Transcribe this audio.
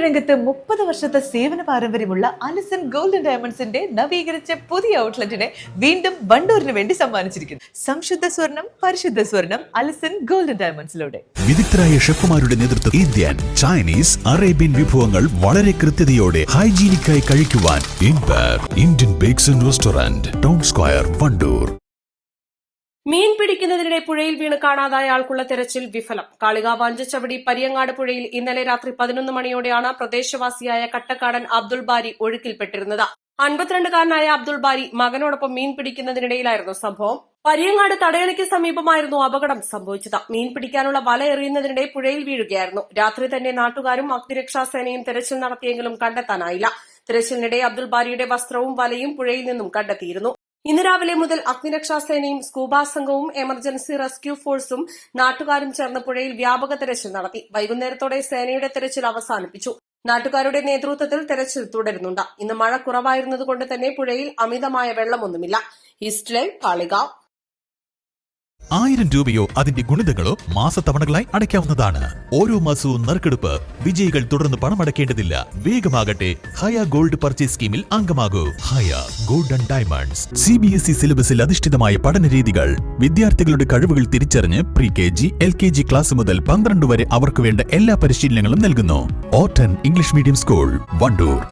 രംഗത്ത് 30 വർഷത്തെ സേവന പാരമ്പര്യമുള്ള അലിസൺ ഗോൾഡ് ആൻഡ് ഡയമണ്ട്സിന്റെ നവീകരിച്ച പുതിയ ഔട്ട്ലെറ്റിനെ വീണ്ടും വണ്ടൂരിന് വേണ്ടി സമ്മാനിച്ചിരിക്കുന്നു. സംശുദ്ധ സ്വർണം, പരിശുദ്ധ സ്വർണം, അലിസൺ ഗോൾഡ് ആൻഡ് ഡയമണ്ട്സിലൂടെ. വിദഗ്ധരായ ഷെഫുമാരുടെ നേതൃത്വത്തിൽ ഇന്ത്യൻ, ചൈനീസ്, അറേബ്യൻ വിഭവങ്ങൾ വളരെ കൃത്യതയോടെ ഹൈജീനിക്കായി കഴിക്കുവാൻ Indian bakes and restaurant, town square, Wandoor. മീൻ പിടിക്കുന്നതിനിടെ പുഴയിൽ വീണ് കാണാതായ ആൾക്കുള്ള തെരച്ചിൽ വിഫലം. കാളികാവ് അഞ്ചച്ചവടി പരിയങ്ങാട് പുഴയിൽ ഇന്നലെ രാത്രി 11 മണിയോടെയാണ് പ്രദേശവാസിയായ കട്ടക്കാടൻ അബ്ദുൾ ബാരി ഒഴുക്കിൽപ്പെട്ടിരുന്നത്. 52-കാരനായ അബ്ദുൾ ബാരി മകനോടൊപ്പം മീൻ പിടിക്കുന്നതിനിടയിലായിരുന്നു സംഭവം. പരിയങ്ങാട് തടയണയ്ക്ക് സമീപമായിരുന്നു അപകടം സംഭവിച്ചത്. മീൻ പിടിക്കാനുള്ള വല എറിയുന്നതിനിടെ പുഴയിൽ വീഴുകയായിരുന്നു. രാത്രി തന്നെ നാട്ടുകാരും അഗ്നിരക്ഷാസേനയും തെരച്ചിൽ നടത്തിയെങ്കിലും കണ്ടെത്താനായില്ല. തെരച്ചിലിനിടെ അബ്ദുൾ ബാരിയുടെ വസ്ത്രവും വലയും പുഴയിൽ നിന്നും കണ്ടെത്തിയിരുന്നു. ഇന്ന് രാവിലെ മുതൽ അഗ്നിരക്ഷാസേനയും സ്കൂബ സംഘവും എമർജൻസി റെസ്ക്യൂ ഫോഴ്സും നാട്ടുകാരും ചേർന്ന് പുഴയിൽ വ്യാപക തെരച്ചിൽ നടത്തി. വൈകുന്നേരത്തോടെ സേനയുടെ തെരച്ചിൽ അവസാനിപ്പിച്ചു. നാട്ടുകാരുടെ നേതൃത്വത്തിൽ തെരച്ചിൽ തുടരുന്നുണ്ട്. ഇന്ന് മഴ കുറവായിരുന്നതുകൊണ്ട് തന്നെ പുഴയിൽ അമിതമായ വെള്ളമൊന്നുമില്ല. East live, Kalikavu. 1000 രൂപയോ അതിന്റെ ഗുണിതങ്ങളോ മാസത്തവണകളായി അടയ്ക്കാവുന്നതാണ്. ഓരോ മാസവും നറുക്കെടുപ്പ്. വിജയികൾ തുടർന്ന് പണമടയ്ക്കേണ്ടതില്ല. വേഗമാകട്ടെ, ഹയ ഗോൾഡ് പർച്ചേസ് സ്കീമിൽ അംഗമാകൂ. ഹയ ഗോൾഡ് ആൻഡ് ഡയമണ്ട്സ്. CBSE സിലബസിൽ അധിഷ്ഠിതമായ പഠന രീതികൾ. വിദ്യാർത്ഥികളുടെ കഴിവുകൾ തിരിച്ചറിഞ്ഞ് pre-KG, LKG ക്ലാസ് മുതൽ 12 വരെ അവർക്ക് വേണ്ട എല്ലാ പരിശീലനങ്ങളും നൽകുന്നു. ഓട്ടൻ ഇംഗ്ലീഷ് മീഡിയം സ്കൂൾ, വണ്ടൂർ.